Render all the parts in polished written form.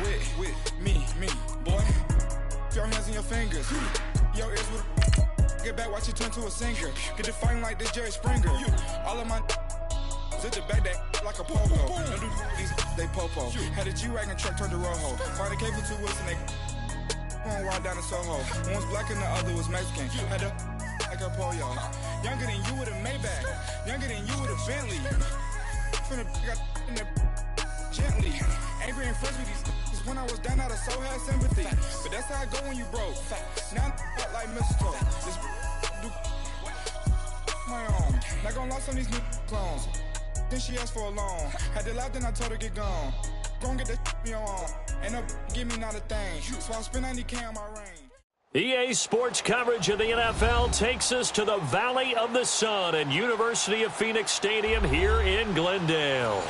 with me, boy. Your hands and your fingers. Your ears with get back, watch you turn to a singer. Get to fighting like this Jerry Springer. All of my zip the back that like a popo. Don't do these, they popo. Had a G-Wagon truck turned to Rojo. Find a cable 2 wheels and they going right down to Soho. One was black and the other was Mexican. Had a like a pollo. Younger than you with a Maybach. Younger than you with a Bentley. From the got in the gently. Angry and friends with these when I was down out of so had sympathy. But that's how I go when you broke. Now I'm like mistletoe. This do my own. Not gonna lost on these new clones. Then she asked for a loan. Had to laugh, then I told her get gone. Gon' get that me on. Ain't no give me not a thing. So I spend 90K on my ring. EA Sports coverage of the NFL takes us to the Valley of the Sun and University of Phoenix Stadium here in Glendale.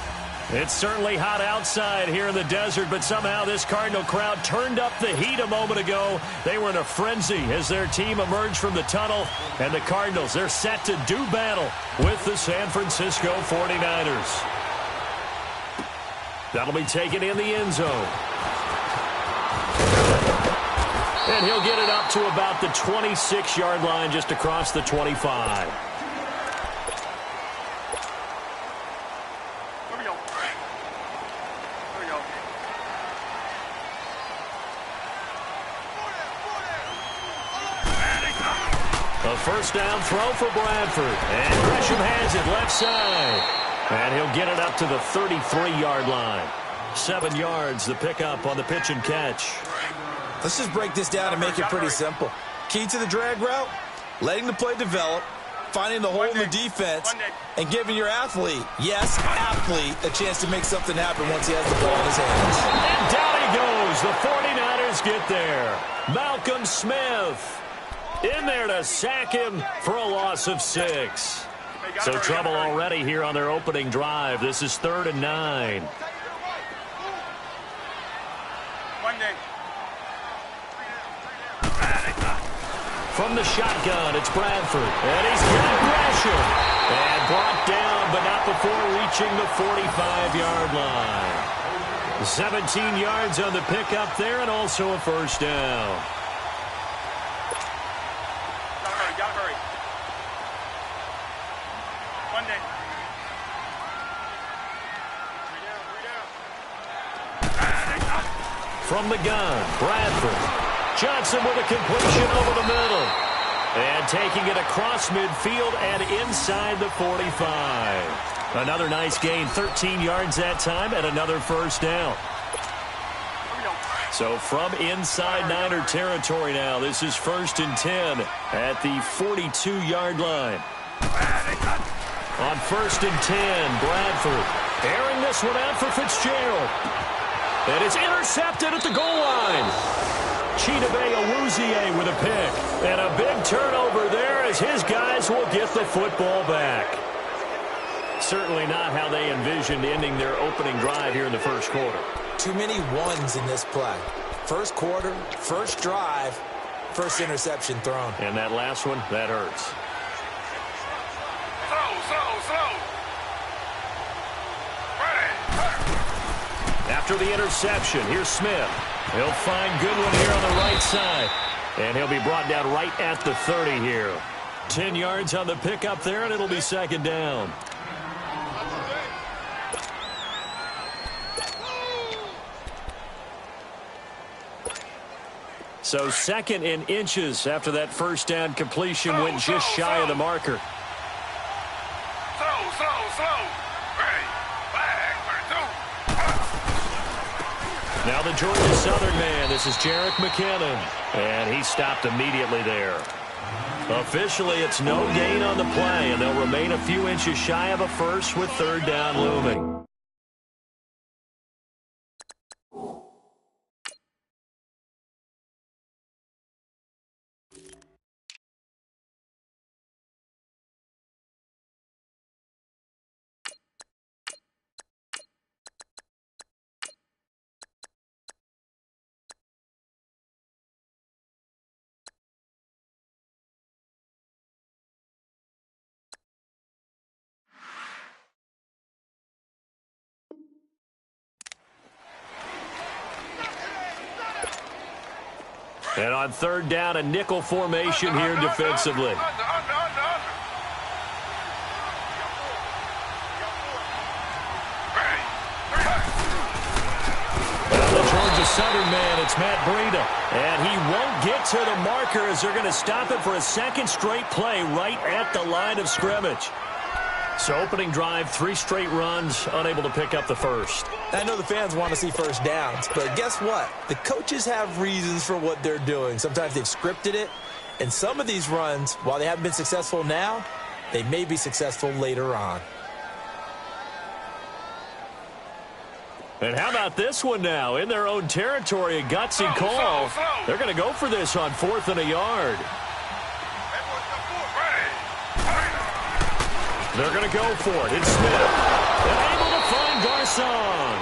It's certainly hot outside here in the desert, but somehow this Cardinal crowd turned up the heat a moment ago. They were in a frenzy as their team emerged from the tunnel, and the Cardinals, they're set to do battle with the San Francisco 49ers. That'll be taken in the end zone. And he'll get it up to about the 26-yard line just across the 25. A first down throw for Bradford. And Gresham has it left side. And he'll get it up to the 33-yard line. 7 yards, the pickup on the pitch and catch. Let's just break this down and make it pretty simple. Key to the drag route, letting the play develop, finding the hole in the defense, and giving your athlete, yes, athlete, a chance to make something happen once he has the ball in his hands. And down he goes. The 49ers get there. Malcolm Smith in there to sack him for a loss of 6. So trouble already here on their opening drive. This is 3rd and 9. From the shotgun, it's Bradford. And he's got Gresham. And brought down, but not before reaching the 45-yard line. 17 yards on the pickup there, and also a first down. Gotta hurry. One day. From the gun, Bradford. Johnson with a completion over the middle. And taking it across midfield and inside the 45. Another nice gain, 13 yards that time, and another first down. So from inside Niner territory now, this is 1st and 10 at the 42-yard line. On 1st and 10, Bradford airing this one out for Fitzgerald. And it's intercepted at the goal line. Chidobe Awuzie with a pick. And a big turnover there as his guys will get the football back. Certainly not how they envisioned ending their opening drive here in the first quarter. Too many ones in this play. First quarter, first drive, first interception thrown. And that last one, that hurts. After the interception, here's Smith. He'll find Goodwin here on the right side. And he'll be brought down right at the 30 here. 10 yards on the pickup there, and it'll be 2nd down. So 2nd in inches after that first down completion went just shy of the marker. Now the Georgia Southern man, this is Jerick McKinnon. And he stopped immediately there. Officially, it's no gain on the play, and they'll remain a few inches shy of a first with 3rd down looming. And on third down, a nickel formation here defensively. Southern man, it's Matt Breida. And he won't get to the marker as they're going to stop it for a second straight play right at the line of scrimmage. So opening drive, 3 straight runs, unable to pick up the first. I know the fans want to see first downs, but guess what? The coaches have reasons for what they're doing. Sometimes they've scripted it, and some of these runs, while they haven't been successful now, they may be successful later on. And how about this one now? In their own territory, a gutsy call. They're going to go for this on 4th and a yard. They're going to go for it. It's Smith. And able to find Garcon.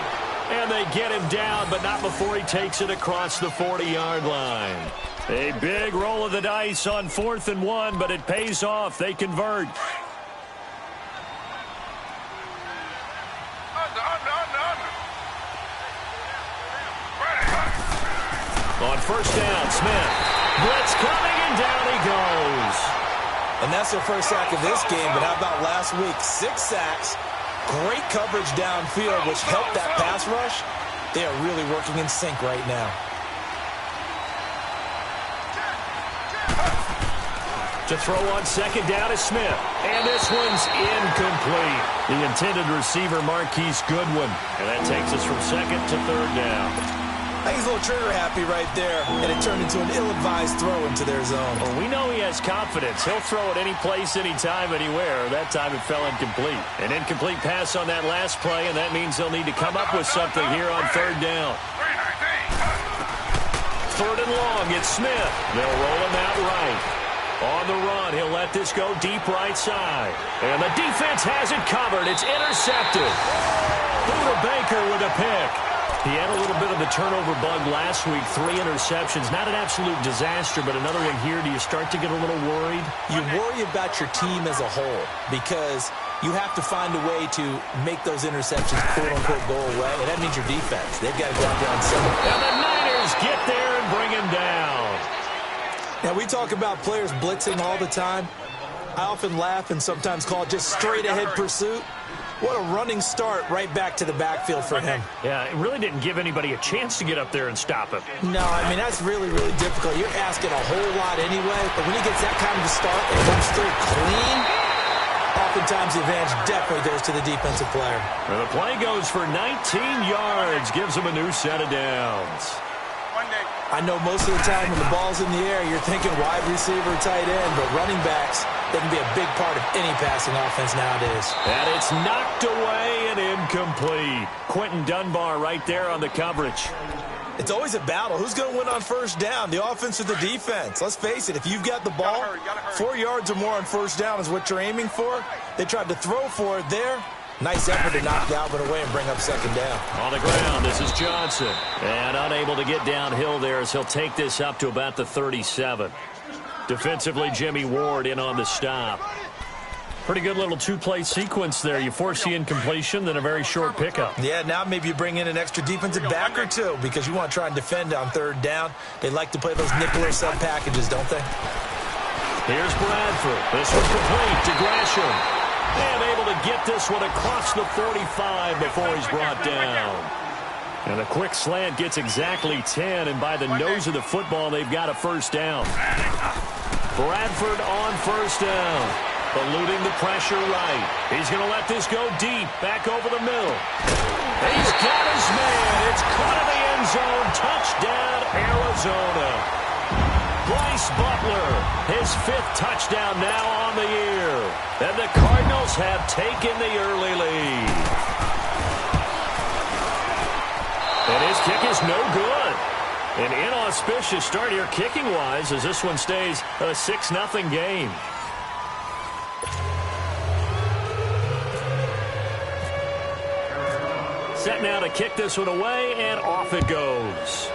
And they get him down, but not before he takes it across the 40-yard line. A big roll of the dice on 4th and 1, but it pays off. They convert. On first down, Smith. Blitz coming, and down he goes. And that's their first sack of this game, but how about last week? 6 sacks, great coverage downfield, which helped that pass rush. They are really working in sync right now. To throw on second down is Smith. And this one's incomplete. The intended receiver, Marquise Goodwin. And that takes us from second to third down. I think he's a little trigger happy right there, and it turned into an ill-advised throw into their zone. Well, we know he has confidence. He'll throw it any place, anytime, anywhere. That time it fell incomplete. An incomplete pass on that last play, and that means they'll need to come up with something here on third down. Third and long, it's Smith. They'll roll him out right. On the run, he'll let this go deep right side. And the defense has it covered. It's intercepted. Buda Baker with a pick. He had a little bit of the turnover bug last week, 3 interceptions. Not an absolute disaster, but another one here. Do you start to get a little worried? You worry about your team as a whole because you have to find a way to make those interceptions, quote-unquote, go away, and that means your defense. They've got to go out there and send it. And the Niners get there and bring him down. Now, we talk about players blitzing all the time. I often laugh and sometimes call it just straight-ahead pursuit. What a running start right back to the backfield for him. Yeah, it really didn't give anybody a chance to get up there and stop him. No, I mean, that's really, really difficult. You're asking a whole lot anyway, but when he gets that kind of a start and comes through clean, oftentimes the advantage definitely goes to the defensive player. Well, the play goes for 19 yards, gives him a new set of downs. I know most of the time when the ball's in the air, you're thinking wide receiver, tight end, but running backs, they can be a big part of any passing offense nowadays. And it's knocked away and incomplete. Quentin Dunbar right there on the coverage. It's always a battle. Who's going to win on first down, the offense or the defense? Let's face it, if you've got the ball, 4 yards or more on first down is what you're aiming for. They tried to throw for it there. Nice effort to knock Galvin away and bring up second down. On the ground, this is Johnson. And unable to get downhill there as he'll take this up to about the 37. Defensively, Jimmy Ward in on the stop. Pretty good little 2-play sequence there. You force the incompletion, then a very short pickup. Yeah, now maybe you bring in an extra defensive back or two because you want to try and defend on third down. They like to play those nickel or sub packages, don't they? Here's Bradford. This one's complete to Gresham. And able to get this one across the 45 before he's brought down. And a quick slant gets exactly 10, and by the nose of the football, they've got a first down. Bradford on first down. Eluding the pressure right. He's going to let this go deep, back over the middle. He's got his man. It's caught in the end zone. Touchdown, Arizona. Bryce Butler, his 5th touchdown now on the year. And the Cardinals have taken the early lead. And his kick is no good. An inauspicious start here kicking-wise as this one stays a 6-0 game. Set now to kick this one away, and off it goes.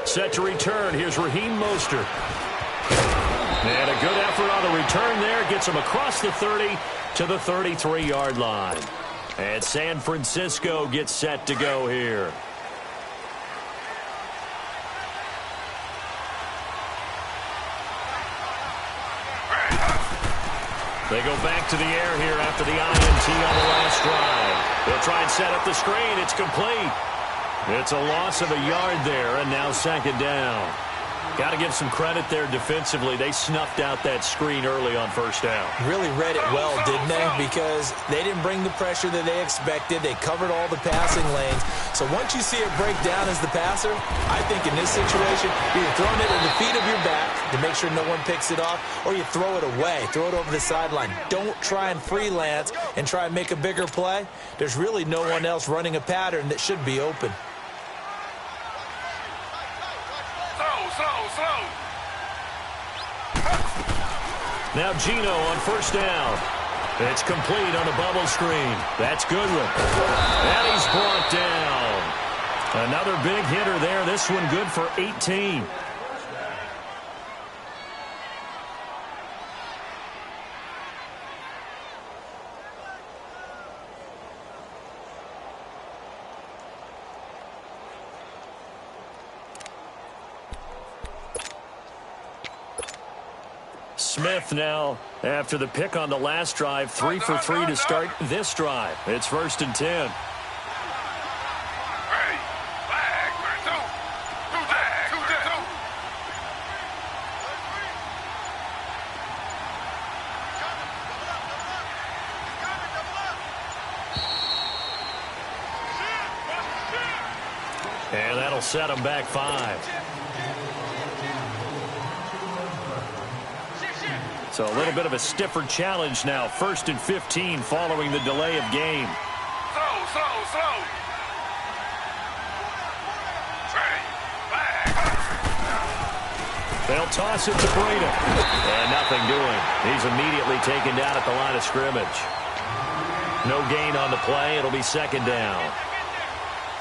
Set to return. Here's Raheem Mostert. And a good effort on the return there. Gets him across the 30 to the 33-yard line. And San Francisco gets set to go here. They go back to the air here after the INT on the last drive. They'll try and set up the screen. It's complete. It's a loss of a yard there, and now second down. Got to give some credit there defensively. They snuffed out that screen early on first down. Really read it well, didn't they? Because they didn't bring the pressure that they expected. They covered all the passing lanes. So once you see it break down as the passer, I think in this situation, you're throwing it at the feet of your back to make sure no one picks it off, or you throw it away, throw it over the sideline. Don't try and freelance and try and make a bigger play. There's really no one else running a pattern that should be open. Now Gino on first down. It's complete on the bubble screen. That's Goodwin. And he's brought down. Another big hitter there. This one good for 18. Smith now, after the pick on the last drive, 3 for 3 to start this drive. It's 1st and 10. And that'll set them back 5. So a little bit of a stiffer challenge now. 1st and 15 following the delay of game. Slow. They'll toss it to Breda. And nothing doing. He's immediately taken down at the line of scrimmage. No gain on the play. It'll be second down.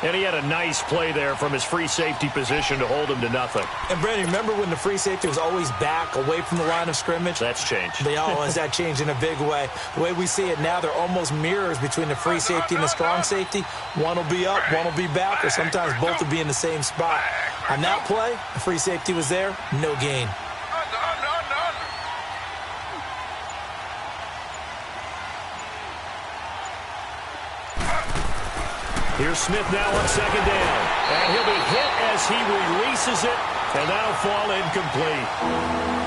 And he had a nice play there from his free safety position to hold him to nothing. And, Brandon, remember when the free safety was always back, away from the line of scrimmage? That's changed. Has that changed in a big way? The way we see it now, they're almost mirrors between the free safety and the strong safety. One will be up, one will be back, or sometimes both will be in the same spot. On that play, the free safety was there, no gain. Here's Smith now on second down. And he'll be hit as he releases it, and that'll fall incomplete.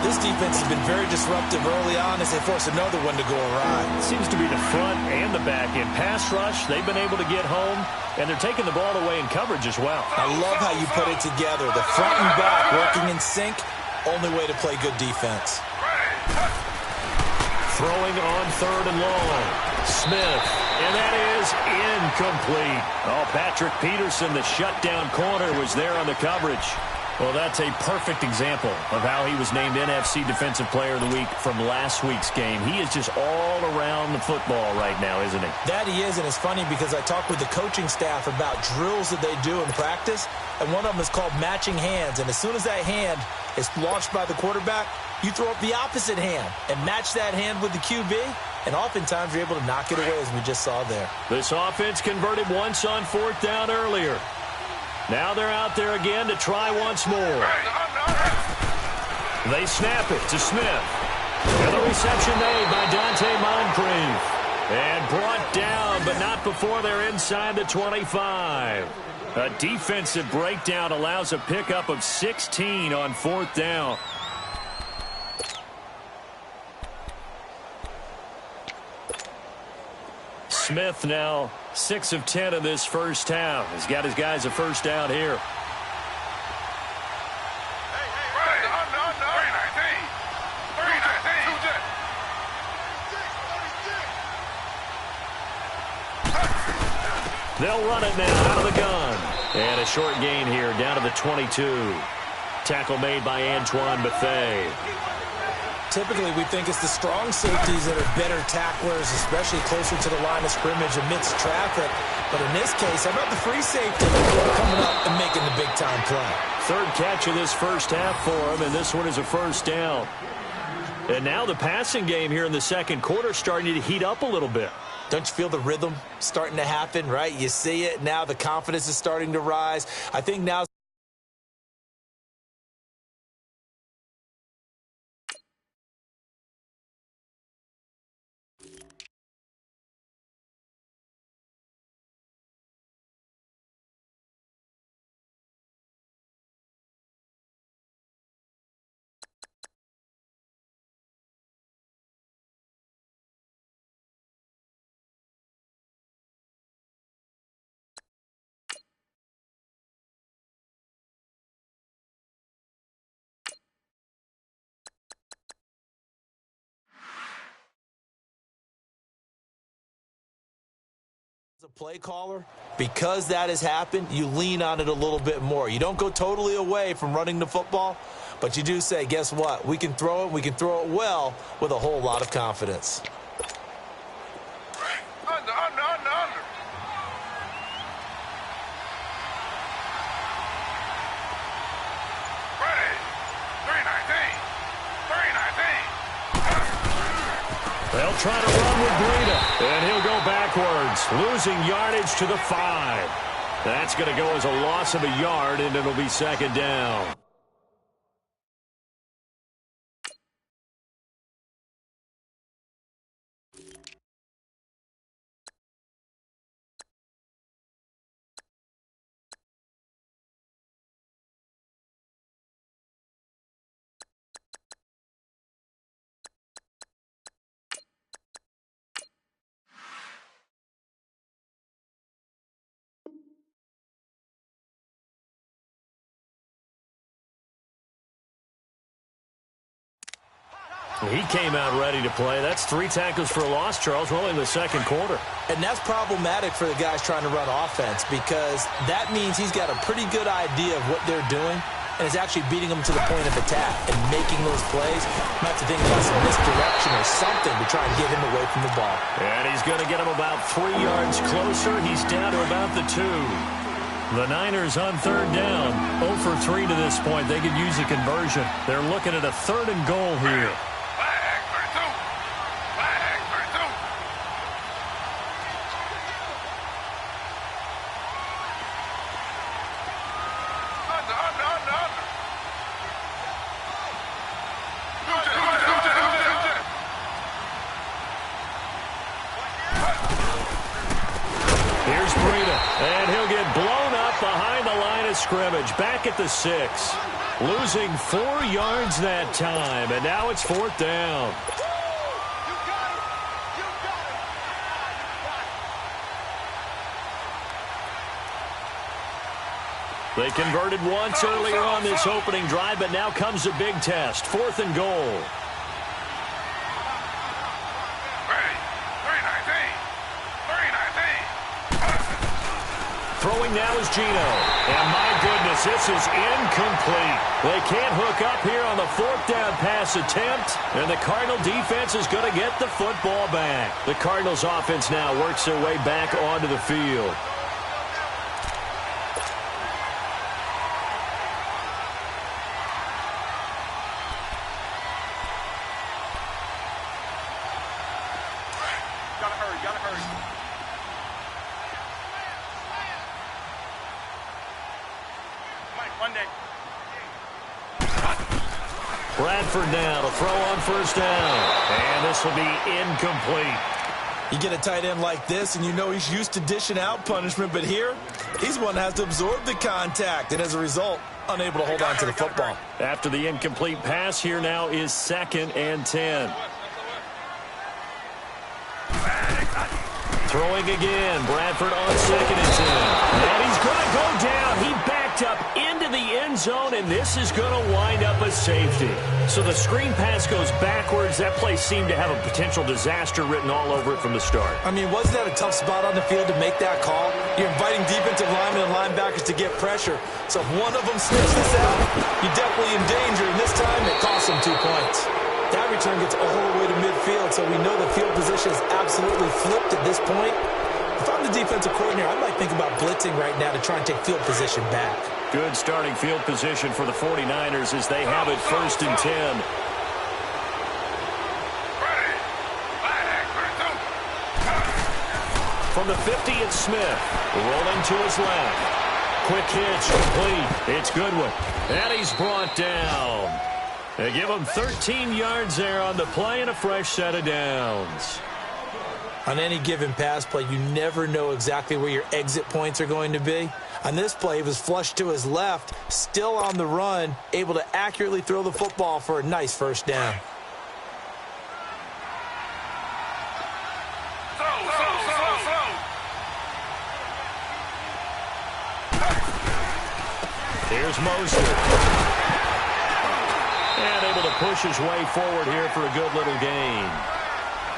This defense has been very disruptive early on as they force another one to go awry. Seems to be the front and the back. In pass rush, they've been able to get home, and they're taking the ball away in coverage as well. I love how you put it together. The front and back working in sync, only way to play good defense. Throwing on 3rd and long. Smith, and that is incomplete. Oh, Patrick Peterson, the shutdown corner, was there on the coverage. Well, that's a perfect example of how he was named NFC Defensive Player of the Week from last week's game. He is just all around the football right now, isn't he? That he is, and it's funny because I talked with the coaching staff about drills that they do in practice, and one of them is called matching hands. And as soon as that hand is launched by the quarterback, you throw up the opposite hand and match that hand with the QB, and oftentimes you're able to knock it away, as we just saw there. This offense converted once on 4th down earlier. Now they're out there again to try once more. They snap it to Smith. And the reception made by Dante Moncrief. And brought down, but not before they're inside the 25. A defensive breakdown allows a pickup of 16 on 4th down. Smith now 6 of 10 in this first half. He's got his guys a first down here. They'll run it now out of the gun. And a short gain here down to the 22. Tackle made by Antoine Bethea. Typically, we think it's the strong safeties that are better tacklers, especially closer to the line of scrimmage amidst traffic. But in this case, how about the free safety coming up and making the big-time play? 3rd catch of this first half for him, and this one is a first down. And now the passing game here in the second quarter starting to heat up a little bit. Don't you feel the rhythm starting to happen, right? You see it. Now the confidence is starting to rise. I think now As a play caller, because that has happened, you lean on it a little bit more. You don't go totally away from running the football, but you do say, guess what? We can throw it well with a whole lot of confidence. Under. Ready. 319. They'll try to run with Breida, and he'll go backwards, losing yardage to the 5. That's going to go as a loss of a yard, and it'll be second down. He came out ready to play. That's 3 tackles for a loss, Charles. We're only in the second quarter. And that's problematic for the guys trying to run offense because that means he's got a pretty good idea of what they're doing and is actually beating them to the point of attack and making those plays. Might have to think about some misdirection or something to try and get him away from the ball. And he's going to get him about 3 yards closer. He's down to about the 2. The Niners on third down. 0 for 3 to this point. They could use a conversion. They're looking at a 3rd and goal here. Here's Breida, and he'll get blown up behind the line of scrimmage, back at the 6. Losing 4 yards that time, and now it's 4th down. They converted once earlier on this opening drive, but now comes a big test. 4th and goal. Throwing now is Gino. And my goodness, this is incomplete. They can't hook up here on the 4th down pass attempt, and the Cardinal defense is going to get the football back. The Cardinals offense now works their way back onto the field. Gotta hurry. Monday. Bradford now to throw on 1st down. And this will be incomplete. You get a tight end like this, and you know he's used to dishing out punishment, but here, he's one that has to absorb the contact, and as a result, unable to hold on to the football. After the incomplete pass, here now is 2nd and 10. Throwing again. Bradford on 2nd and 10. And he's going to go down. He backed up into the end zone, and this is going to wind up a safety. So the screen pass goes backwards. That play seemed to have a potential disaster written all over it from the start. I mean, wasn't that a tough spot on the field to make that call? You're inviting defensive linemen and linebackers to get pressure. So if one of them sniffs this out, you're definitely in danger. And this time, it costs them 2 points. That return gets all the way to midfield, so we know the field position is absolutely flipped at this point. If I'm the defensive coordinator, I might think about blitzing right now to try and take field position back. Good starting field position for the 49ers as they have it 1st and 10. From the 50, it's Smith. Rolling to his left. Quick hitch, complete. It's Goodwin. And he's brought down. They give him 13 yards there on the play and a fresh set of downs. On any given pass play, you never know exactly where your exit points are going to be. On this play, he was flushed to his left, still on the run, able to accurately throw the football for a nice 1st down. Here's Mostert. And able to push his way forward here for a good little gain.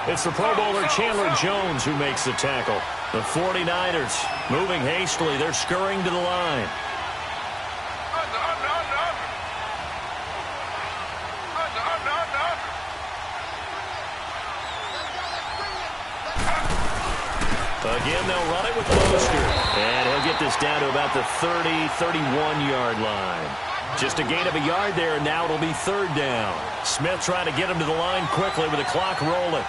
It's the Pro Bowler Chandler Jones who makes the tackle. The 49ers moving hastily. They're scurrying to the line. Again, they'll run it with Mostert. And he'll get this down to about the 30, 31-yard line. Just a gain of a yard there, and now it'll be third down. Smith trying to get him to the line quickly with the clock rolling.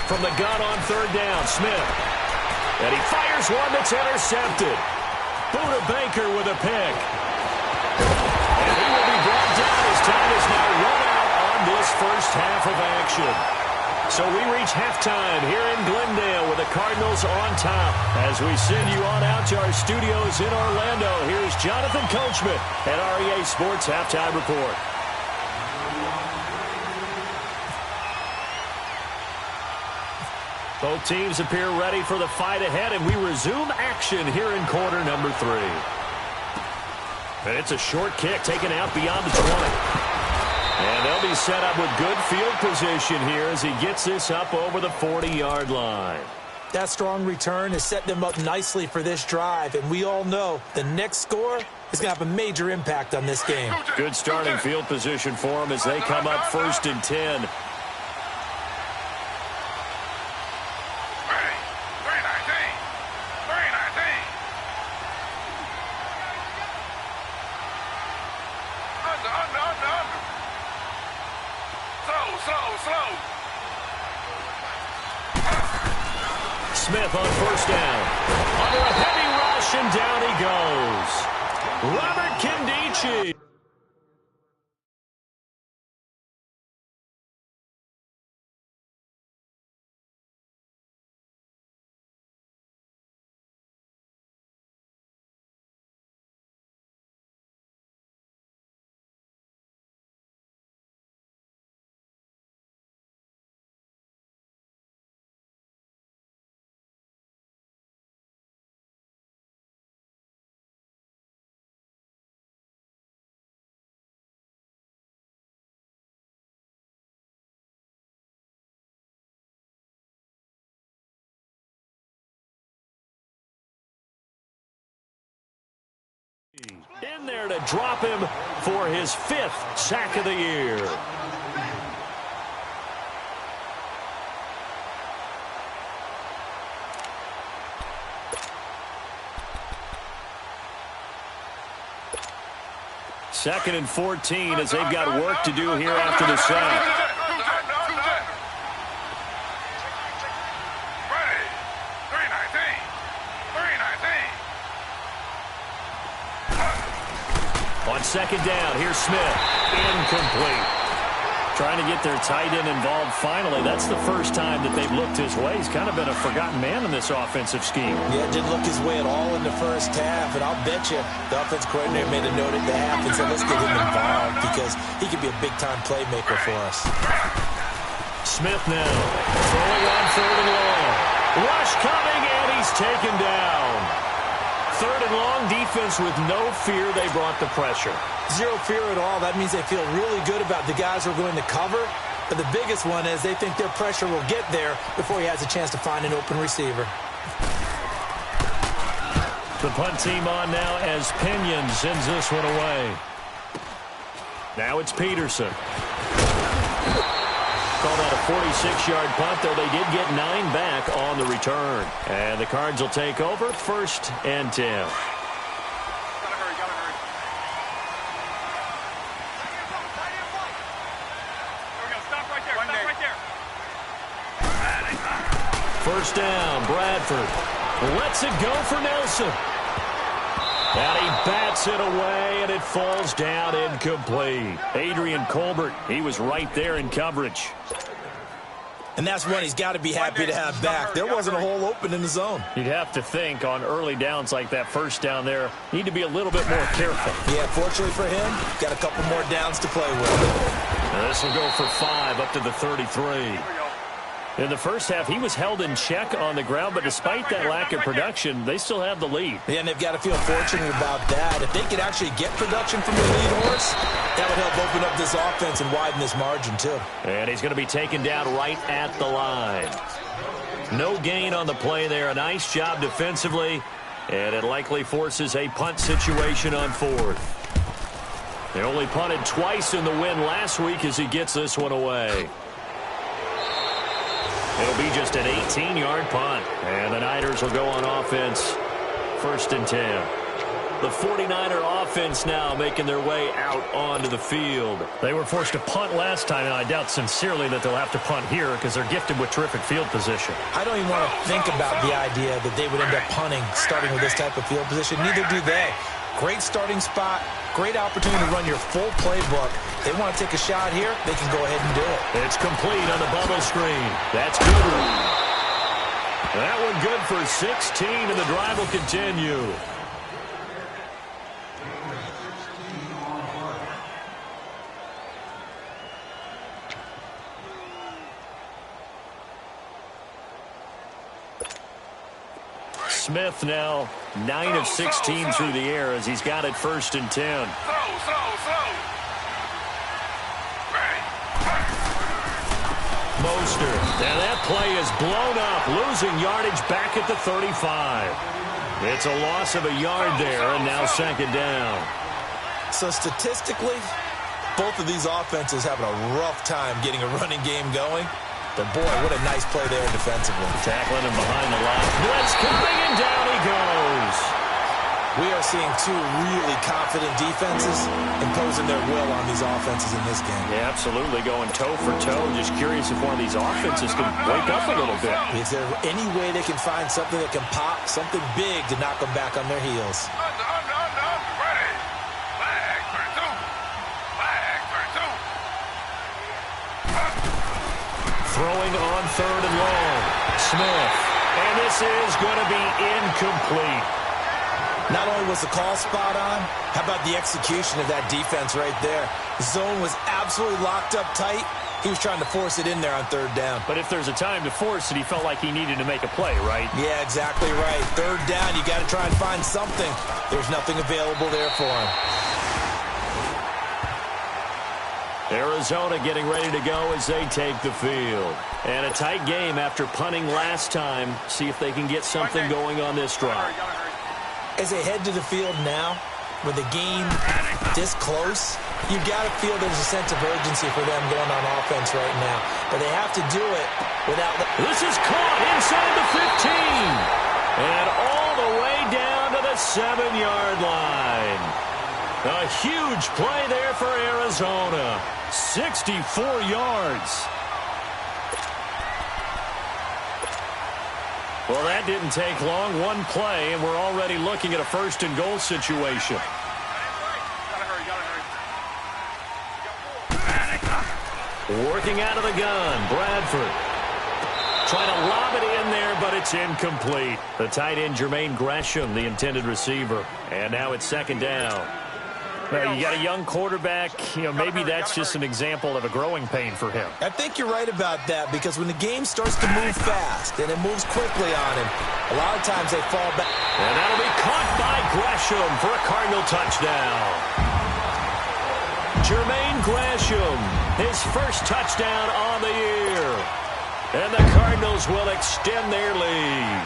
From the gun on third down, Smith. And he fires one that's intercepted. Buda Baker with a pick. And he will be brought down as time is now run out on this first half of action. So we reach halftime here in Glendale with the Cardinals on top. As we send you on out to our studios in Orlando, here's Jonathan Coachman at REA Sports Halftime Report. Both teams appear ready for the fight ahead, and we resume action here in quarter number 3. And it's a short kick taken out beyond the 20. And they'll be set up with good field position here as he gets this up over the 40-yard line. That strong return has set them up nicely for this drive, and we all know the next score is going to have a major impact on this game. Good starting field position for them as they come up 1st and 10. Smith on first down. Under a heavy rush, and down he goes. Robert Kindici. In there to drop him for his 5th sack of the year. Second and 14 as they've got work to do here after the sack. On second down, here's Smith. Incomplete. Trying to get their tight end involved finally. That's the first time that they've looked his way. He's kind of been a forgotten man in this offensive scheme. Yeah, didn't look his way at all in the first half, and I'll bet you the offensive coordinator made a note at the half and said, let's get him involved because he could be a big-time playmaker for us. Smith now throwing on third and long. Rush coming, and he's taken down. Third and long, defense with no fear. They brought the pressure. Zero fear at all. That means they feel really good about the guys who are going to cover. But the biggest one is they think their pressure will get there before he has a chance to find an open receiver. The punt team on now as Pinion sends this one away. Now it's Peterson. Called out a 46-yard punt, though they did get 9 back on the return. And the Cards will take over 1st and 10. Gotta hurry. There we go. Stop right there. Stop right there. First down, Bradford lets it go for Nelson. And he bats it away, and it falls down incomplete. Adrian Colbert, he was right there in coverage. And that's one he's got to be happy to have back. There wasn't a hole open in the zone. You'd have to think on early downs like that first down there, need to be a little bit more careful. Yeah, fortunately for him, got a couple more downs to play with. This will go for 5 up to the 33. In the first half, he was held in check on the ground, but despite that lack of production, they still have the lead. Yeah, and they've got to feel fortunate about that. If they could actually get production from their lead horse, that would help open up this offense and widen this margin, too. And he's going to be taken down right at the line. No gain on the play there. A nice job defensively, and it likely forces a punt situation on fourth. They only punted twice in the win last week as he gets this one away. It'll be just an 18-yard punt, and the Niners will go on offense. 1st and 10. The 49er offense now making their way out onto the field. They were forced to punt last time, and I doubt sincerely that they'll have to punt here because they're gifted with terrific field position. I don't even want to think about the idea that they would end up punting starting with this type of field position. Neither do they. Great starting spot, great opportunity to run your full playbook. They want to take a shot here, they can go ahead and do it. It's complete on the bubble screen. That's good. That one good for 16, and the drive will continue. Smith now 9 of 16 through the air as he's got it 1st and 10. Mostert. Now that play is blown up, losing yardage back at the 35. It's a loss of a yard there, and now 2nd down. So statistically, both of these offenses having a rough time getting a running game going. But, boy, what a nice play there defensively. Tackling him behind the line. Blitz coming, and down he goes. We are seeing two really confident defenses imposing their will on these offenses in this game. Yeah, absolutely, going toe for toe. Just curious if one of these offenses can wake up a little bit. Is there any way they can find something that can pop, something big to knock them back on their heels? Throwing on 3rd and long. Smith. And this is going to be incomplete. Not only was the call spot on, how about the execution of that defense right there? The zone was absolutely locked up tight. He was trying to force it in there on 3rd down. But if there's a time to force it, he felt like he needed to make a play, right? Yeah, exactly right. 3rd down, you got to try and find something. There's nothing available there for him. Arizona getting ready to go as they take the field. And a tight game after punting last time. See if they can get something going on this drive. As they head to the field now, with the game this close, you've got to feel there's a sense of urgency for them going on offense right now. But they have to do it without... This is caught inside the 15. And all the way down to the 7-yard line. A huge play there for Arizona. 64 yards. Well, that didn't take long. One play, and we're already looking at a 1st and goal situation. Working out of the gun, Bradford. Trying to lob it in there, but it's incomplete. The tight end, Jermaine Gresham, the intended receiver. And now it's 2nd down. Well, you got a young quarterback. Maybe that's just an example of a growing pain for him. I think you're right about that, because when the game starts to move fast and it moves quickly on him, a lot of times they fall back. And that'll be caught by Gresham for a Cardinal touchdown. Jermaine Gresham, his 1st touchdown on the year. And the Cardinals will extend their lead.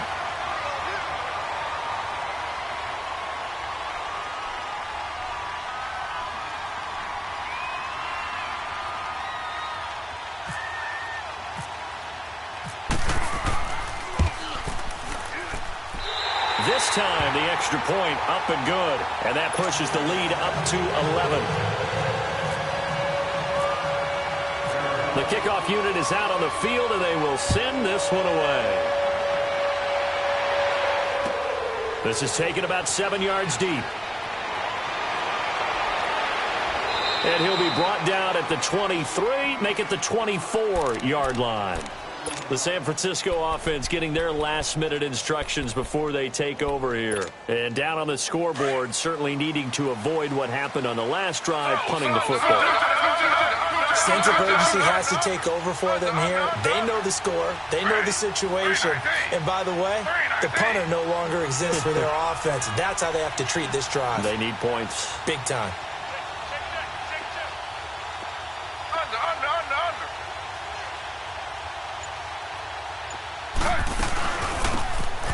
This time, the extra point up and good. And that pushes the lead up to 11. The kickoff unit is out on the field, and they will send this one away. This is taken about 7 yards deep. And he'll be brought down at the 23, make it the 24-yard line. The San Francisco offense getting their last-minute instructions before they take over here. And down on the scoreboard, certainly needing to avoid what happened on the last drive, punting the football. Sense of urgency has to take over for them here. They know the score. They know the situation. And by the way, the punter no longer exists for their offense. That's how they have to treat this drive. They need points. Big time.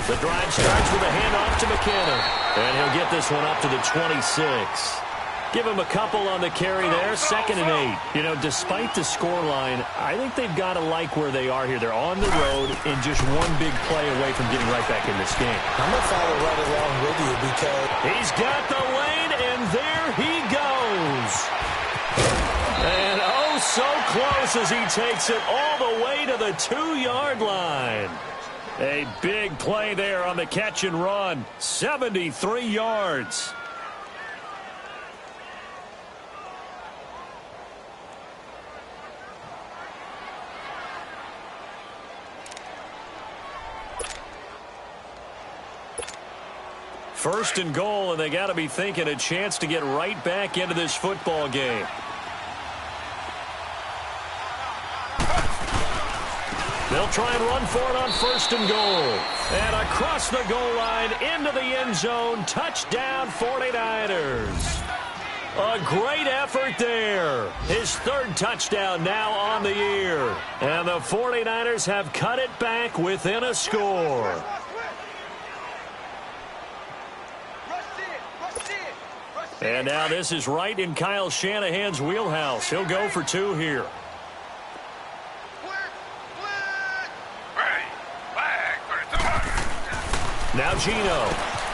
The drive starts with a handoff to McKenna. And he'll get this one up to the 26. Give him a couple on the carry there, 2nd and 8. You know, despite the scoreline, I think they've got to like where they are here. They're on the road and just one big play away from getting right back in this game. I'm going to follow right along with you because he's got the lane, and there he goes. And oh, so close as he takes it all the way to the 2-yard line. A big play there on the catch and run. 73 yards. First and goal, and they got to be thinking a chance to get right back into this football game. They'll try and run for it on 1st and goal. And across the goal line, into the end zone, touchdown 49ers. A great effort there. His 3rd touchdown now on the year. And the 49ers have cut it back within a score. And now this is right in Kyle Shanahan's wheelhouse. He'll go for 2 here. Now Gino.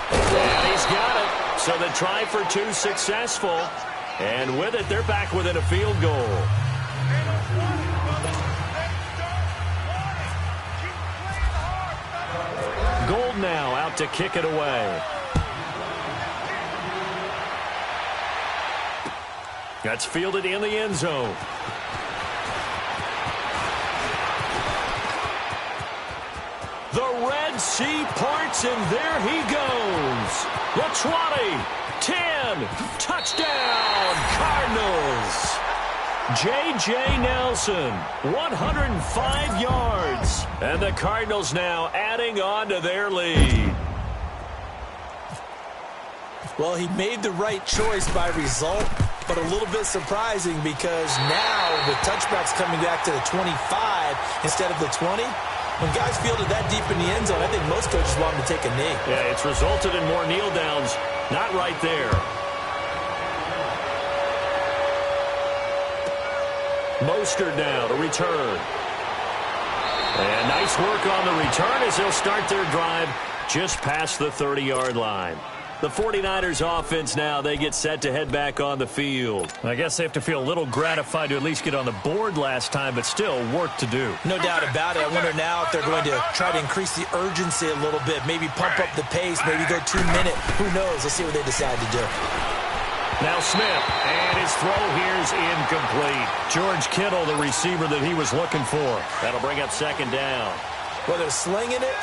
And he's got it. So the try for 2 successful. And with it, they're back within a field goal. Gold now out to kick it away. That's fielded in the end zone. The Red Sea parts, and there he goes. The 20, 10, touchdown, Cardinals. J.J. Nelson, 105 yards. And the Cardinals now adding on to their lead. Well, he made the right choice by result, but a little bit surprising because now with touchbacks coming back to the 25 instead of the 20, when guys fielded that deep in the end zone, I think most coaches want them to take a knee. Yeah, it's resulted in more kneel downs. Not right there. Mostert now to return. And nice work on the return as they'll start their drive just past the 30-yard line. The 49ers offense now, they get set to head back on the field. I guess they have to feel a little gratified to at least get on the board last time, but still work to do. No doubt about it. I wonder now if they're going to try to increase the urgency a little bit, maybe pump up the pace, maybe go 2-minute. Who knows? Let's see what they decide to do. Now Smith, and his throw here's incomplete. George Kittle, the receiver that he was looking for. That'll bring up 2nd down. Well, they're slinging it.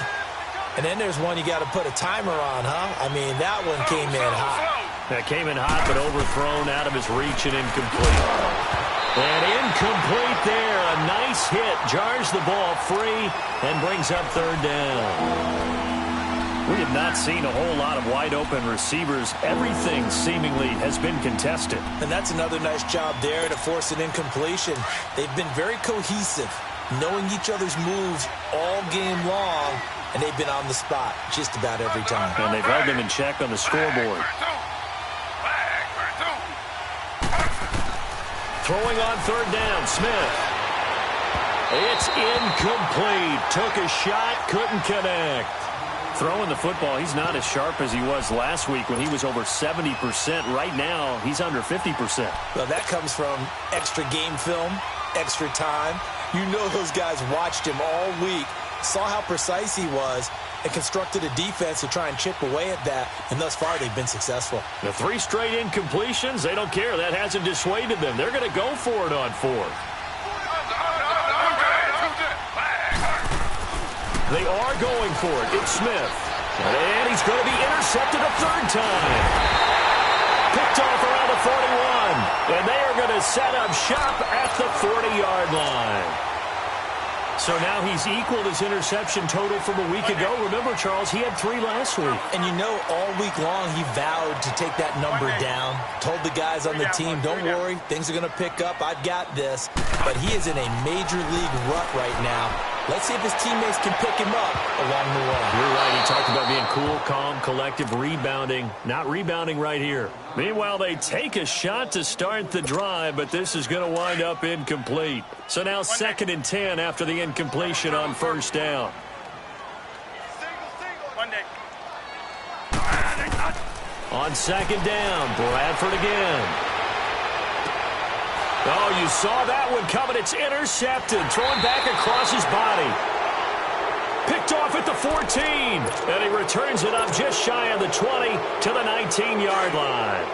And then there's one you got to put a timer on, huh? I mean, that one came in hot. That came in hot, but overthrown out of his reach and incomplete. And incomplete there. A nice hit. Jars the ball free and brings up 3rd down. We have not seen a whole lot of wide-open receivers. Everything seemingly has been contested. And that's another nice job there to force an incompletion. They've been very cohesive, knowing each other's moves all game long. And they've been on the spot just about every time. And they've held them in check on the scoreboard. Throwing on 3rd down, Smith. It's incomplete. Took a shot, couldn't connect. Throwing the football, he's not as sharp as he was last week when he was over 70%. Right now, he's under 50%. Well, that comes from extra game film, extra time. You know those guys watched him all week, saw how precise he was, and constructed a defense to try and chip away at that, and thus far they've been successful. The 3 straight incompletions, they don't care. That hasn't dissuaded them. They're going to go for it on 4th. They are going for it. It's Smith. And he's going to be intercepted a 3rd time. Picked off around the 41. And they are going to set up shop at the 40-yard line. So now he's equaled his interception total from a week ago. Remember, Charles, he had 3 last week. And you know, all week long he vowed to take that number down. Told the guys on the team, don't worry, things are going to pick up. I've got this. But he is in a major league rut right now. Let's see if his teammates can pick him up along the way. You're right. He talked about being cool, calm, collective, rebounding. Not rebounding right here. Meanwhile, they take a shot to start the drive, but this is going to wind up incomplete. So now 2nd and 10 after the incompletion on 1st down. On 2nd down, Bradford again. Oh, you saw that one coming. It's intercepted. Thrown back across his body. Picked off at the 14. And he returns it up just shy of the 20 to the 19-yard line.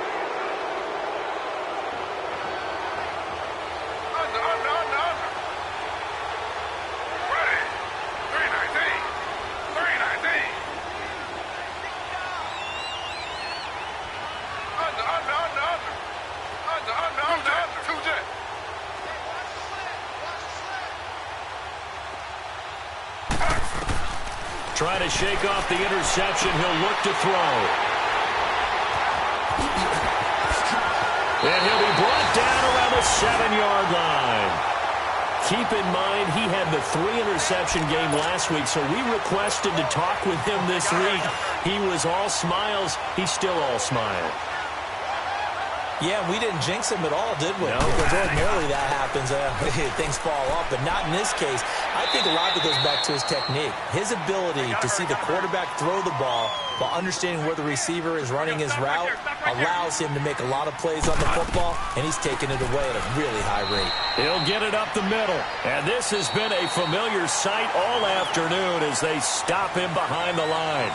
Trying to shake off the interception. He'll look to throw. And he'll be brought down around the 7-yard line. Keep in mind, he had the 3-interception game last week, so we requested to talk with him this week. He was all smiles. He's still all smile. Yeah, we didn't jinx him at all, did we? No. Because ordinarily that happens. Things fall off, but not in this case. I think a lot of it goes back to his technique. His ability to see the quarterback throw the ball while understanding where the receiver is running his route allows him to make a lot of plays on the football, and he's taking it away at a really high rate. He'll get it up the middle. And this has been a familiar sight all afternoon as they stop him behind the line.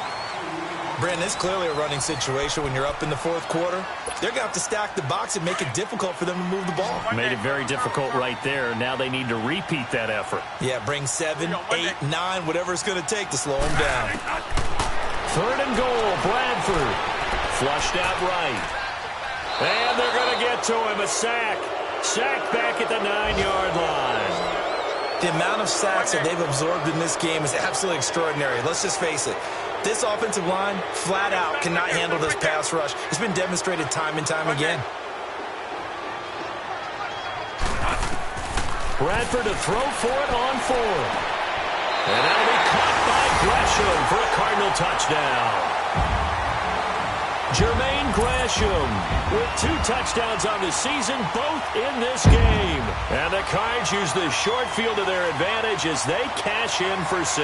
Brandon, it's clearly a running situation when you're up in the 4th quarter. They're going to have to stack the box and make it difficult for them to move the ball. Made it very difficult right there. Now they need to repeat that effort. Yeah, bring 7, 8, 9, whatever it's going to take to slow him down. 3rd and goal, Bradford. Flushed out right. And they're going to get to him. A sack. Sack back at the 9-yard line. The amount of sacks that they've absorbed in this game is absolutely extraordinary. Let's just face it. This offensive line, flat out, cannot handle this pass rush. It's been demonstrated time and time again. Bradford to throw for it on 4th. And that'll be caught by Gresham for a Cardinal touchdown. Jermaine Gresham with 2 touchdowns on the season, both in this game. And the Cards use the short field to their advantage as they cash in for 6.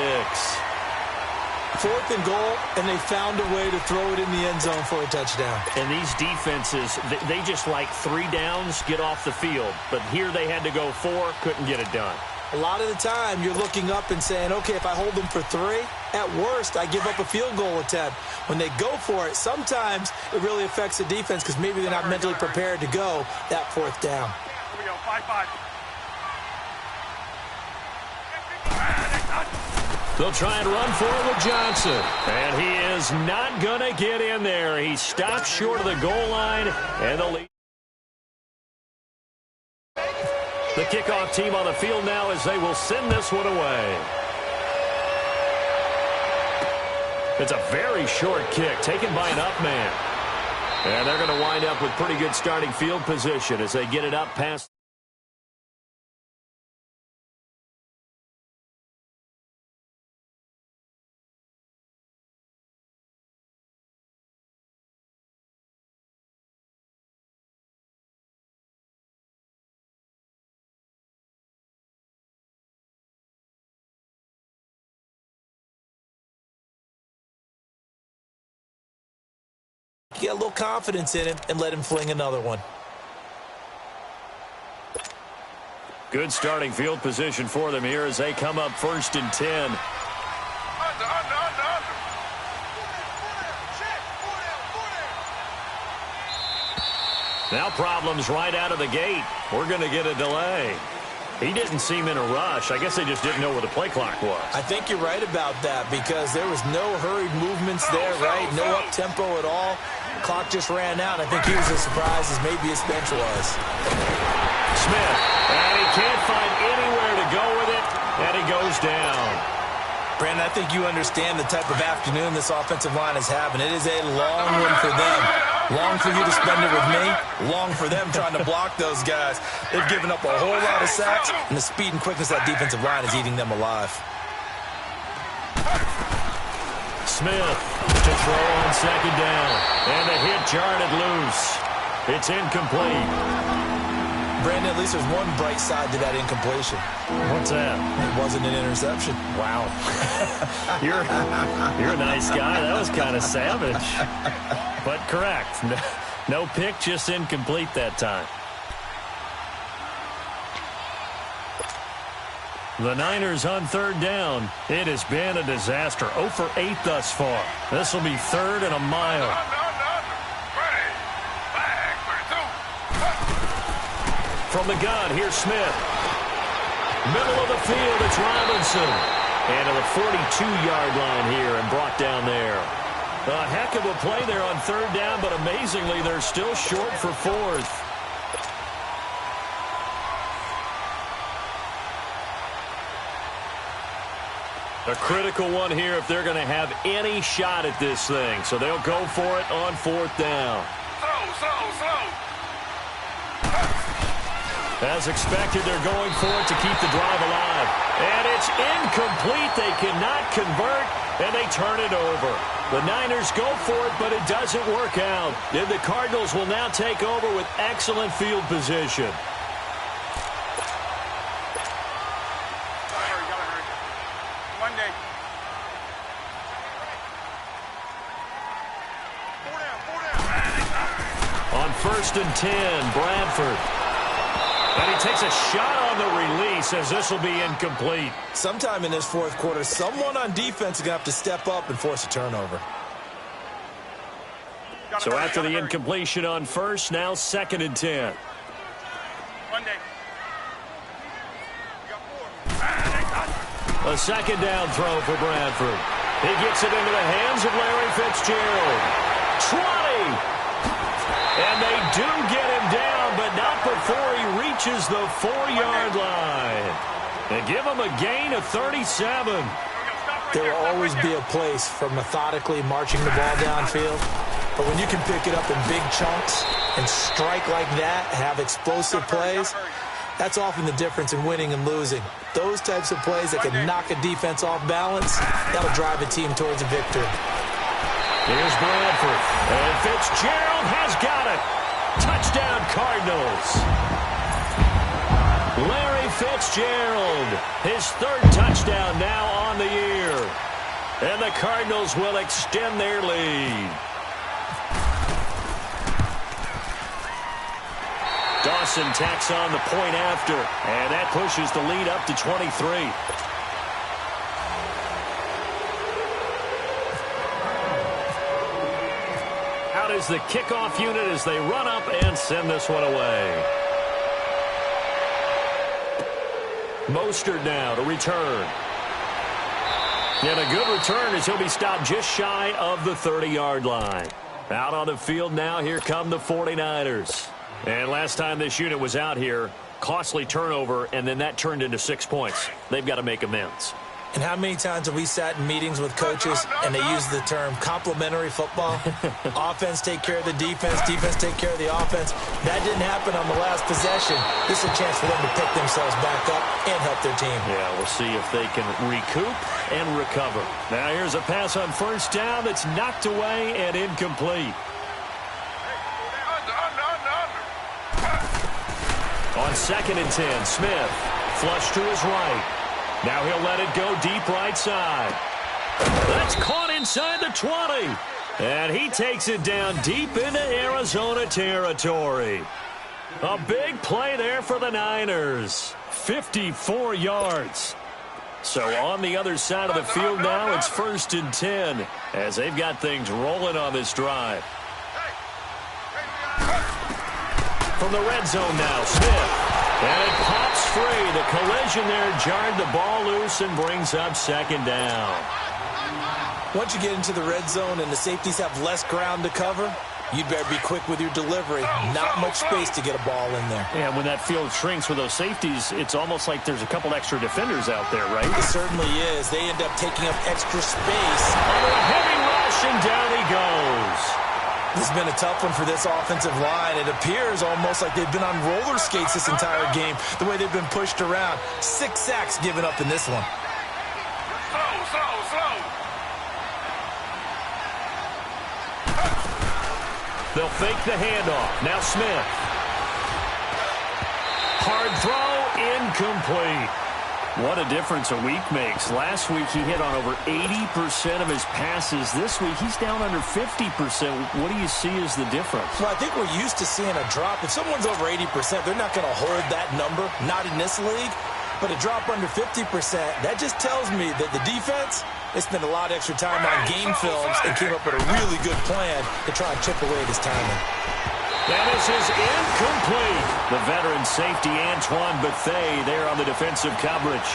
4th and goal, and they found a way to throw it in the end zone for a touchdown. And these defenses, they just like 3 downs, get off the field. But here they had to go 4, couldn't get it done. A lot of the time, you're looking up and saying, okay, if I hold them for 3, at worst, I give up a field goal attempt. When they go for it, sometimes it really affects the defense because maybe they're not mentally prepared to go that 4th down. Here we go, 5-5. They'll try and run for it with Johnson. And he is not going to get in there. He stops short of the goal line, and the lead. The kickoff team on the field now as they will send this one away. It's a very short kick taken by an up man. And they're going to wind up with pretty good starting field position as they get it up past. Get a little confidence in him and let him fling another one. Good starting field position for them here as they come up 1st and 10. Now problems right out of the gate. We're going to get a delay. He didn't seem in a rush. I guess they just didn't know where the play clock was. I think you're right about that because there was no hurried movements there, right? No up-tempo at all. Clock just ran out. I think he was as surprised as maybe his bench was. Smith, and he can't find anywhere to go with it, and he goes down. Brandon, I think you understand the type of afternoon this offensive line is having. It is a long one for them. Long for you to spend it with me. Long for them trying to block those guys. They've given up a whole lot of sacks, and the speed and quickness of that defensive line is eating them alive. Smith to throw on second down, and the hit jarred it loose. It's incomplete. Brandon, at least there's one bright side to that incompletion. What's that? It wasn't an interception. Wow. You're a nice guy. That was kind of savage. But correct. No pick, just incomplete that time. The Niners on third down. It has been a disaster. 0 for 8 thus far. This will be third and a mile. From the gun, here's Smith. Middle of the field, it's Robinson. And to the 42-yard line here and brought down there. A heck of a play there on third down, but amazingly, they're still short for fourth. A critical one here if they're going to have any shot at this thing. So they'll go for it on fourth down. Slow. As expected, they're going for it to keep the drive alive. And it's incomplete. They cannot convert, and they turn it over. The Niners go for it, but it doesn't work out. And the Cardinals will now take over with excellent field position. Monday. On 1st and 10, Bradford. And he takes a shot on the release as this will be incomplete. Sometime in this fourth quarter, someone on defense is going to have to step up and force a turnover. So after the incompletion on first, now 2nd and 10. Monday. A second down throw for Bradford. He gets it into the hands of Larry Fitzgerald. 20! And they do get him down, but not before he reaches the 4-yard line. And give him a gain of 37. There will always be a place for methodically marching the ball downfield. But when you can pick it up in big chunks and strike like that, have explosive plays, that's often the difference in winning and losing. Those types of plays that can knock a defense off balance, that'll drive a team towards a victory. Here's Bradford. And Fitzgerald has got it. Touchdown, Cardinals. Larry Fitzgerald, his 3rd touchdown now on the year. And the Cardinals will extend their lead. Dawson tacks on the point after, and that pushes the lead up to 23. Out is the kickoff unit as they run up and send this one away. Mostert now to return. And a good return as he'll be stopped just shy of the 30-yard line. Out on the field now, here come the 49ers. And last time this unit was out here, costly turnover, and then that turned into 6 points. They've got to make amends. And how many times have we sat in meetings with coaches and they use the term complementary football? Offense take care of the defense, defense take care of the offense. That didn't happen on the last possession. This is a chance for them to pick themselves back up and help their team. Yeah, we'll see if they can recoup and recover. Now here's a pass on 1st down that's knocked away and incomplete. On 2nd and 10, Smith flush to his right. Now he'll let it go deep right side. That's caught inside the 20. And he takes it down deep into Arizona territory. A big play there for the Niners. 54 yards. So on the other side of the field now, it's 1st and 10 as they've got things rolling on this drive. From the red zone now, Smith. And it pops free. The collision there jarred the ball loose and brings up 2nd down. Once you get into the red zone and the safeties have less ground to cover, you'd better be quick with your delivery. Not much space to get a ball in there. Yeah, when that field shrinks with those safeties, it's almost like there's a couple extra defenders out there, right? It certainly is. They end up taking up extra space. Under a heavy rush, and down he goes. This has been a tough one for this offensive line. It appears almost like they've been on roller skates this entire game, the way they've been pushed around. 6 sacks given up in this one. Slow. They'll fake the handoff. Now Smith. Hard throw, incomplete. What a difference a week makes. Last week he hit on over 80% of his passes. This week he's down under 50%. What do you see as the difference? Well, I think we're used to seeing a drop. If someone's over 80%, they're not going to hold that number. Not in this league. But a drop under 50%, that just tells me that the defense, they spent a lot of extra time on game films and came up with a really good plan to try and chip away at his timing. That is his incomplete. The veteran safety, Antoine Bethea, there on the defensive coverage.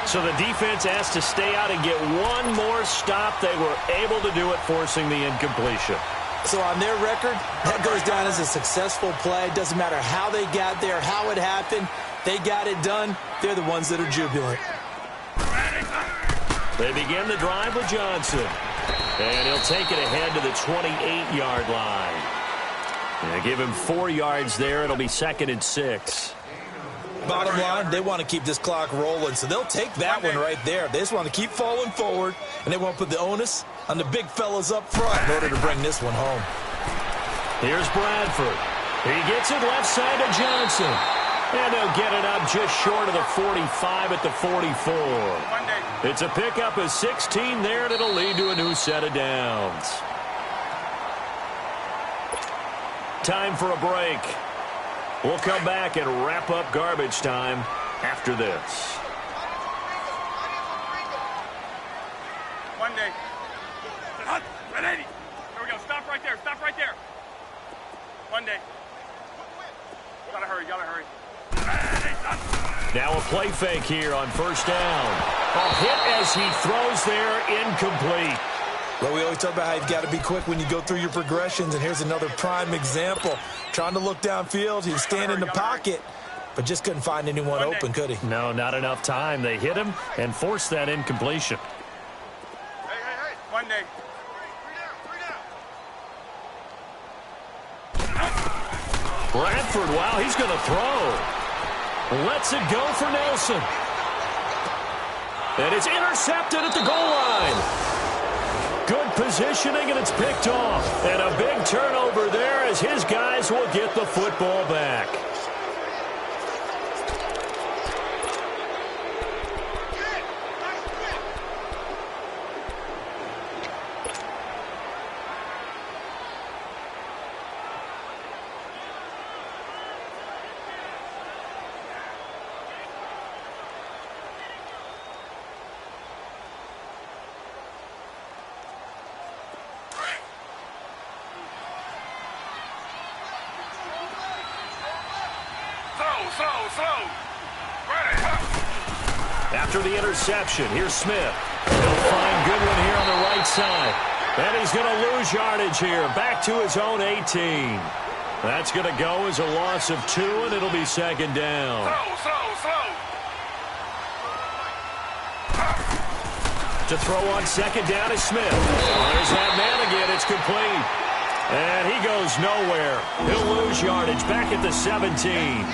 So the defense has to stay out and get one more stop. They were able to do it, forcing the incompletion. So on their record, that goes down as a successful play. Doesn't matter how they got there, how it happened. They got it done. They're the ones that are jubilant. They begin the drive with Johnson. And he'll take it ahead to the 28-yard line. And give him 4 yards there. It'll be 2nd and 6. Bottom line, they want to keep this clock rolling, so they'll take that one right there. They just want to keep falling forward, and they won't put the onus on the big fellas up front in order to bring this one home. Here's Bradford. He gets it left side to Johnson. And they'll get it up just short of the 45 at the 44. It's a pickup of 16 there, and it'll lead to a new set of downs. Time for a break. We'll come back and wrap up garbage time after this. Monday. 180. Here we go. Stop right there. Stop right there. Monday. Gotta hurry. Now a play fake here on first down. A hit as he throws there, incomplete. Well, we always talk about how you've got to be quick when you go through your progressions, and here's another prime example. Trying to look downfield, he was standing in the pocket, but just couldn't find anyone open, could he? No, not enough time. They hit him and forced that incompletion. Hey. Monday. Bradford, wow, he's going to throw. Lets it go for Nelson. And it's intercepted at the goal line. Good positioning, and it's picked off. And a big turnover there as his guys will get the football back. Slow. Ready. After the interception, here's Smith. He'll find Goodwin here on the right side. And he's going to lose yardage here. Back to his own 18. That's going to go as a loss of 2, and it'll be 2nd down. Slow. To throw on 2nd down is Smith. There's that man again. It's complete. And he goes nowhere. He'll lose yardage back at the 17.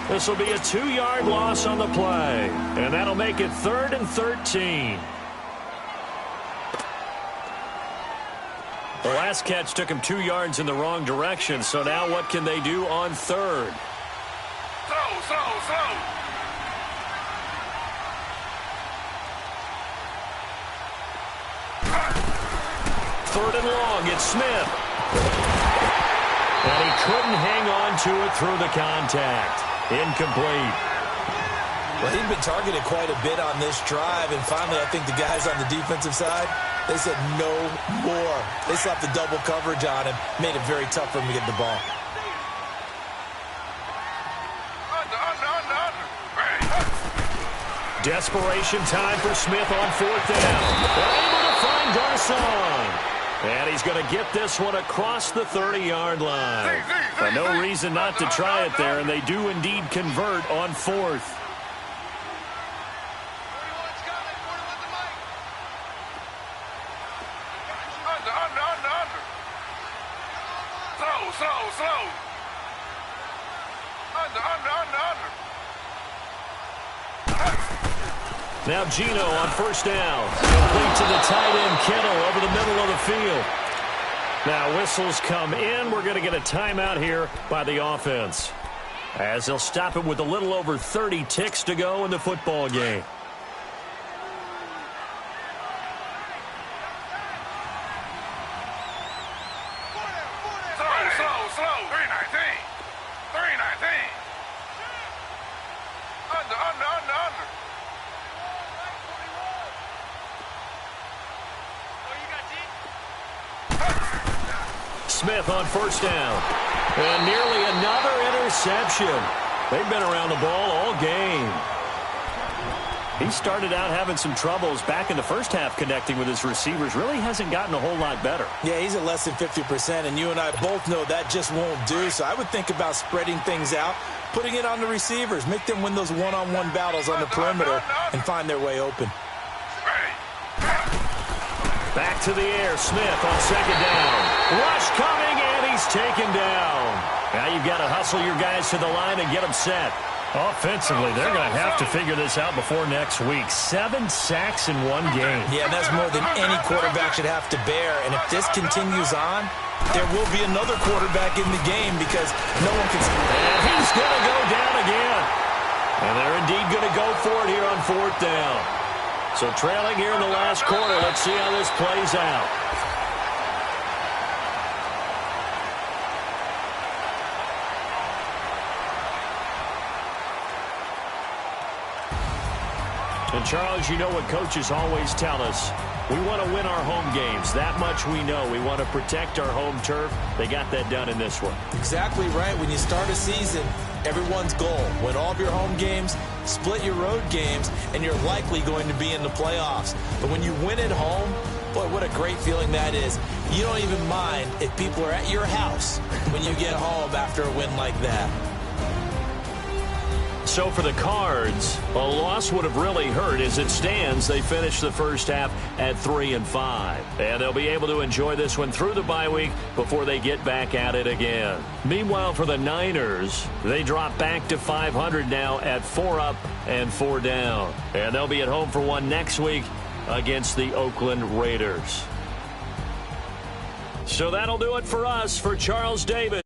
This will be a 2-yard loss on the play. And that'll make it 3rd and 13. The last catch took him 2 yards in the wrong direction. So now what can they do on 3rd? Slow. 3rd and long. It's Smith. And he couldn't hang on to it through the contact. Incomplete. Well, he'd been targeted quite a bit on this drive, and finally I think the guys on the defensive side, they said no more. They slapped the double coverage on him, made it very tough for him to get the ball. Desperation time for Smith on 4th down. They're able to find Garcon. And he's going to get this one across the 30-yard line. But no reason not to try it there, and they do indeed convert on fourth. Slow. Under. Now Gino on first down. Complete to the tight end, Kittle, over the middle of the field. Now whistles come in. We're going to get a timeout here by the offense, as they'll stop it with a little over 30 ticks to go in the football game. Slow. 319. Under. Smith on first down. And nearly another interception. They've been around the ball all game. He started out having some troubles back in the first half connecting with his receivers. Really hasn't gotten a whole lot better. Yeah, he's at less than 50%, and you and I both know that just won't do. So I would think about spreading things out, putting it on the receivers, make them win those one-on-one battles on the perimeter and find their way open. Back to the air, Smith on second down. Rush coming, and he's taken down. Now you've got to hustle your guys to the line and get them set. Offensively, they're going to have to figure this out before next week. 7 sacks in one game. Yeah, that's more than any quarterback should have to bear. And if this continues on, there will be another quarterback in the game because no one can... And he's going to go down again. And they're indeed going to go for it here on fourth down. So trailing here in the last quarter. Let's see how this plays out. And, Charles, you know what coaches always tell us. We want to win our home games. That much we know. We want to protect our home turf. They got that done in this one. Exactly right. When you start a season, everyone's goal, win all of your home games, split your road games, and you're likely going to be in the playoffs. But when you win at home, boy, what a great feeling that is. You don't even mind if people are at your house when you get home after a win like that. So for the Cards, a loss would have really hurt. As it stands, they finished the first half at 3-5. And they'll be able to enjoy this one through the bye week before they get back at it again. Meanwhile, for the Niners, they drop back to 500 now at 4 up and 4 down. And they'll be at home for one next week against the Oakland Raiders. So that'll do it for us. For Charles Davis.